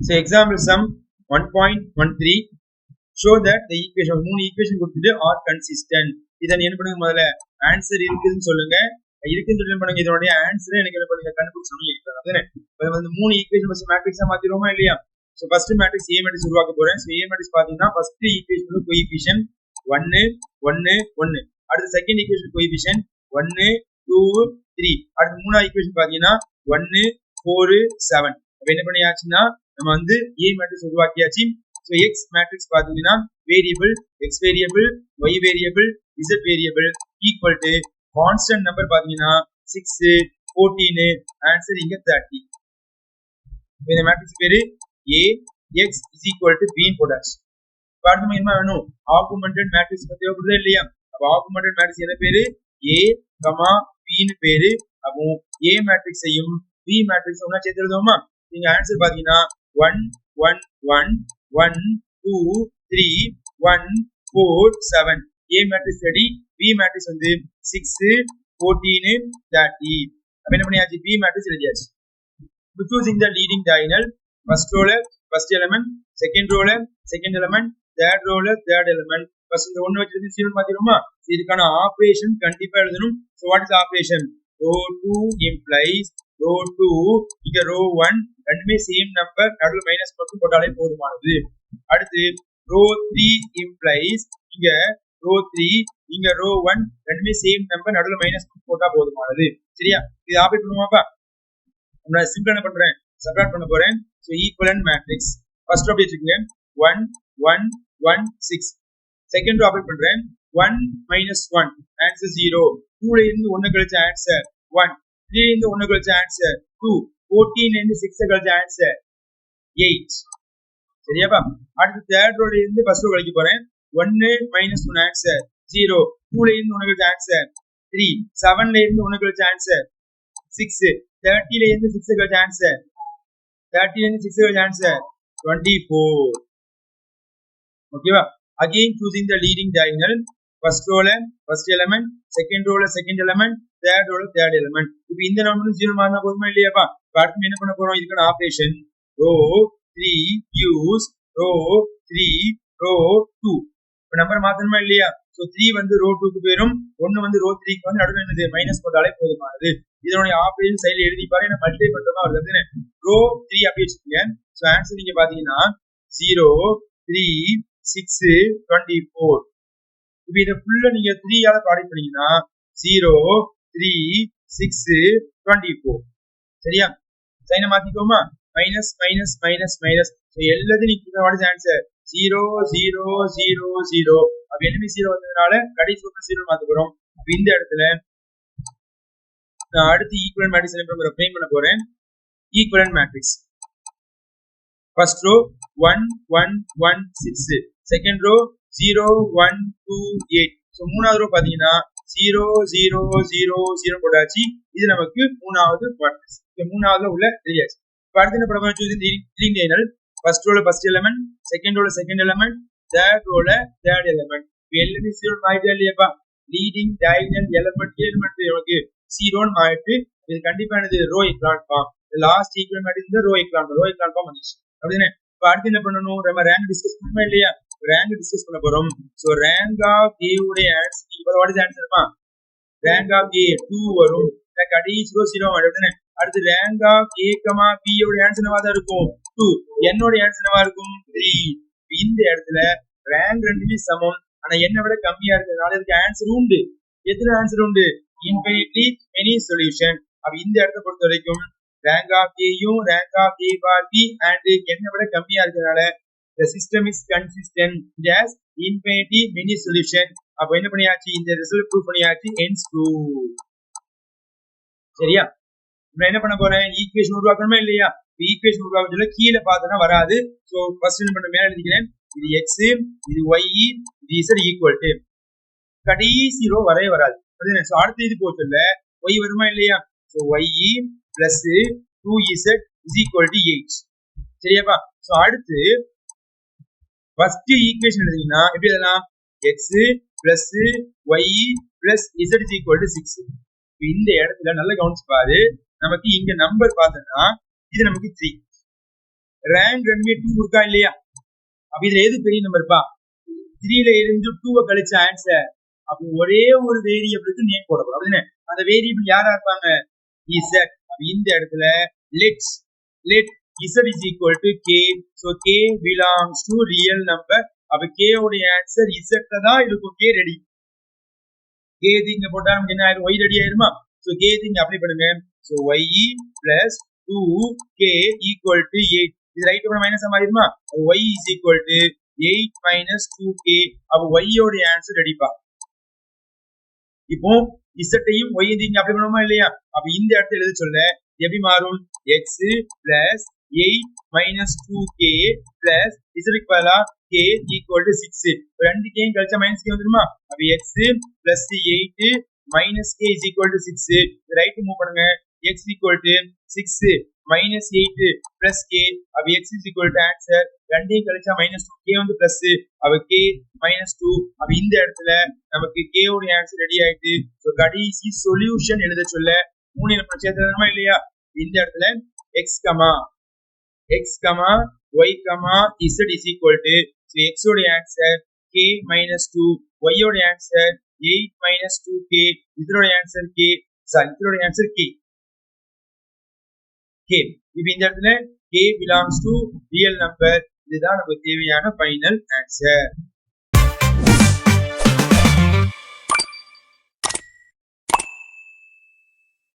So example sum 1.13 show that the equation மூணு equation கொடுத்துட்டு are consistent. இத என்ன பண்ணுங்க முதல்ல ஆன்சர் இருக்குன்னு சொல்லுங்க. இருக்குன்னு சொல்லி பண்ணுங்க இதோட ஆன்சர் எனக்கு என்ன பண்ணுங்க கண்டுபிடிச்சணும் கேக்குறாங்க. இப்போ வந்து மூணு ஈக்குவேஷன் ஃபர்ஸ்ட் மேட்ரிக்ஸா மாத்திரோமா இல்லையா? So first matrix A matrix உருவாக்க போறேன். சோ A மேட்ரிக்ஸ் பாத்தீங்கன்னா ஃபர்ஸ்ட் ஈக்குவேஷன் கோஎஃபிஷியன்ட் 1 1 1. அடுத்து செகண்ட் ஈக்குவேஷன் கோஎஃபிஷியன்ட் 1 2 3. அடுத்து மூணாவது ஈக்குவேஷன் பாத்தீங்கன்னா 1 4 7. அப்ப என்ன பண்ணியாச்சுன்னா நம்ம வந்து A மேட்ரிக்ஸ் உருவாக்கியாச்சு. சோ X மேட்ரிக்ஸ் பாத்தீங்கன்னா variable X variable Y variable Z variable equal to constant number பாத்தீங்கன்னா 6 14 ஆன்சர் இங்க 30. இந்த மேட்ரிக்ஸ் பேரு A X is equal to B போட்டாச்சு. அடுத்து என்ன வேணும் ஆகுமெண்டட் மேட்ரிக்ஸ் தேவைப்படுதா இல்லையா? அப்ப ஆகுமெண்டட் மேட்ரிக்ஸ் என்ன பேரு A, B ன்னு பேரு. அப்போ A மேட்ரிக்ஸையும் B மேட்ரிக்ஸ் ஒண்ணா சேர்த்து எழுதுவோமா? நீங்க ஆன்சர் பாத்தீங்கன்னா 1 1 1 1 2 3 1 4 7. A matrix ready. B matrix வந்து 6 14 30. அப்ப என்ன பண்ணியாச்சு B மேட்ரிக்ஸ் எழுதியாச்சு. Choosing the leading diagonal, first row first element, second row second element, third row third element. First இந்த ஒண்ணு வச்சிருந்து ஜீரோ மாத்திரோமா? இதுக்கான ஆபரேஷன் கண்டிப்பா எழுதணும். So what is the operation? Row 2 implies row 2 இங்க row 1 ரெண்டுமே சேம் நம்பர் நடுவுல மைனஸ் மட்டும் போட்டாலே போதுமானது. அடுத்து row 3 implies இங்க row 3 இங்க row 1 ரெண்டுமே சேம் நம்பர் நடுவுல மைனஸ் போட்டா போதுமானது. சரியா? இது ஆபரேட் பண்ணுவாப்பா. நான் சிம்பிள் என்ன பண்றேன் சப்ட்ராக்ட் பண்ண போறேன். So equivalent matrix first of வெச்சுக்கங்க 1 1 1 6. செகண்ட் ஆபரேட் பண்றேன் 1 - 1 ஆன்சர் 0. 2 ல இருந்து 1 கழிச்ச ஆன்சர் 1. 3 ல இருந்து 1 கழிச்ச ஆன்சர் 2. 14 ல இருந்து 6 கழிச்ச ஆன்சர் 8. சரியாப்பா? அடுத்து தேர்ட் ரோல இருந்து ஃபர்ஸ்ட் ரோ கழிக்க போறேன் 1 - 1 ஆன்சர் 0. 2 ல இருந்து 1 கழிச்ச ஆன்சர் 3. 7 ல இருந்து 1 கழிச்ச ஆன்சர் 6. 30 ல இருந்து 6 கழிச்ச ஆன்சர் 30 ல இருந்து 6 கழிச்ச ஆன்சர் 24. ஓகேவா? Again choosing the leading diagonal, first row first element, second row second element, third row third element. இப்போ இந்த நம்பர் 0 மாறினா போதுமா இல்லையாப்பா? அடுத்து என்ன பண்ண போறோம் இதுக்கான operation row 3 use row 3 row 2. இப்போ நம்பர் மாத்தணுமா இல்லையா? சோ 3 வந்து row 2 க்கு போயிடும், 1 வந்து row 3 க்கு வந்து நடுவுல என்னது மைனஸ் போட்டாலே போதுமானது. இதனுடைய ஆபரேஷன் சைடுல எழுதி பாருங்க. நான் மல்டிப்ளை பண்றதா வருது. row 3 அப்படியே வச்சுக்கங்க. சோ ஆன்சர் நீங்க பாத்தீங்கன்னா 0 3 6 24. இப்போ இத ஃபுல்லா நீங்க 3 ஆல ப்ராடக்ட் பண்ணீங்கன்னா 0 3 6 24. சரியா? சைனை மாத்திக்கோமா? Minus minus minus minus. So எல்லாத்தையும் நீங்க வாட் இஸ் ஆன்சர் 0 0 0 0. அப்ப எல்லாமே 0 வந்ததனால கடைசி ஒரு 0 மாத்த போறோம். அப்ப இந்த இடத்துல நான் அடுத்து ஈக்குவலன்ட் மேட்ரிக்ஸ் என்ன ஃப்ரேம் பண்ண போறேன். Equivalent matrix first row 1 1 1 6. Second row 0 1 2 8. So மூணாவது ரோ பாத்தீங்கன்னா 0 0 0 0 போட்டாச்சு. இது நமக்கு மூணாவது மேட்ரிக்ஸ். இந்த மூணாவதுல உள்ள தெரியாச்சு. இப்போ அடுத்து என்ன பண்ண போறோம் சூஸ் லீடிங் டைகோனல். ஃபர்ஸ்ட் ரோல ஃபர்ஸ்ட் எலிமெண்ட், செகண்ட் ரோல செகண்ட் எலிமெண்ட், தேர்ட் ரோல தேர்ட் எலிமெண்ட். இப்போ எல்லாமே 0 மாறிட்டே இல்லையாப்பா? லீடிங் டைகோனல் எலிமெண்ட் நமக்கு 0 ன்னு மாறிட்டு இது கண்டிப்பா என்னது row echelon form. Last equal matrix இந்த ரோ எக்லான் ஃபார்ம் வந்துச்சு. அப்படிதானே? இப்போ அடுத்து என்ன பண்ணணும் நம்ம ரேங்க் டிஸ்கஸ் பண்ணணுமா இல்லையா? ரேங்க் டிஸ்கஸ் பண்ண போறோம். சோ ரேங்க் ஆஃப் A உடைய ஆன்சர் இப்போ வாட் இஸ் ஆன்சர்ப்பா? ரேங்க் ஆஃப் A 2 வரும். கடைசி ரோ 0 அப்படிதானே? அடுத்து ரேங்க் ஆஃப் A, B உடைய ஆன்சர் என்னவா தான் இருக்கும் 2. n உடைய ஆன்சர் என்னவா இருக்கும் 3. இந்த இடத்துல ரேங்க் ரெண்டுமே சமம். ஆனா n விட கம்மியா இருக்கிறதுனால இதுக்கு ஆன்சர் உண்டு. எத்தனை ஆன்சர் உண்டு? infinitely many solution. அப்ப இந்த இடத்தை பொறுத்த வரைக்கும் ரேங்க் ஆஃப் A யும் rank of A bar B and n விட கம்மியா இருக்கிறதுனால the system is consistent. It has infinity many solution. அப்ப என்ன பண்ணியாச்சு இந்த ரிசல்ட் ப்ரூவ் பண்ணியாச்சு hence true. சரியா? நான் என்ன பண்ண போறேன் ஈக்குவேஷன் உருவாக்கணுமா இல்லையா? ஈக்குவேஷன் உருவாக்குறதுல கீழ பார்த்தனா வராது. சோ ஃபர்ஸ்ட் என்ன பண்ண மேல எழுதிக்கிறேன். இது x, இது y, இது z ஈக்குவல் டு கடைசி ரோ வரவே வராது. அப்படிதானே? சோ அடுத்து இது போட்டுல y வருமா இல்லையா? So y plus 2z is equal to 8. சரியாப்பா? சோ அடுத்து ஃபர்ஸ்ட் ஈக்குவேஷன் எழுதினா எப்படி எழுதலாம்? x plus y plus z is equal to 6. இந்த இடத்துல நல்ல கவுன்ஸ் பாரு. நமக்கு இங்க நம்பர் பார்த்தோம்னா இது நமக்கு 3. ரேங்க் ரெண்டுமே 2 இருக்கா இல்லையா? அப்ப இதுல எது பெரிய நம்பர்ப்பா? 3ல இருந்து 2 கழிச்ச ஆன்சர். அப்ப ஒரே ஒரு வேரியபிளுக்கு நேம் போட போறோம். அப்படிதானே? அந்த வேரியபிள் யாரா இருப்பாங்க? z. இந்த இடத்துல let z is equal to k. so k belongs to real number. அப்ப k உடைய ஆன்சர் z ல தான் இருக்கும். k ready. k இங்க போட்டா நமக்கு என்ன ஆயிரும்? y ரெடி ஆயிருமா? so k இங்க அப்ளை பண்ணுங்க. so y plus 2k equal to 8. இது ரைட் பண்ண மைனஸ் ஆயிருமா? y is equal to 8 minus 2k. அப்ப y உடைய ஆன்சர் ரெடிப்பா. இப்போ z ஐயும் y இங்க அப்ளை பண்ணுமா இல்லையா? அப்ப இந்த இடத்துல எழுத சொல்ல எப்படி மாறும்? x plus 8 minus 2k plus z க்கு பதிலா k equal to 6. 2k கழிச்சா minus k வந்துருமா? அப்ப x plus 8 minus k is equal to 6. Right move பண்ணுங்க. x equal to 6 minus 8 plus k. அப்ப x is equal to answer. 2 கழிச்சா minus 2 k வந்து plus. அப்ப k minus 2. அப்ப இந்த இடத்துல நமக்கு k உடைய ஆன்சர் ரெடி ஆயிட்டு. சோ கடைசி சொல்யூஷன் எழுத சொல்ல 3 இலக்கம் சேர்த்தறதுமா இல்லையா? இந்த இடத்துல x, y, z is equal to, so x உடைய ஆன்சர் k minus 2, y உடைய ஆன்சர் 8 minus 2k, z உடைய ஆன்சர் k, sorry, z உடைய ஆன்சர் k. இப்ப இந்த இடத்துல k belongs to real number. இதுதான் நமக்கு தேவையான ஃபைனல் ஆன்சர்.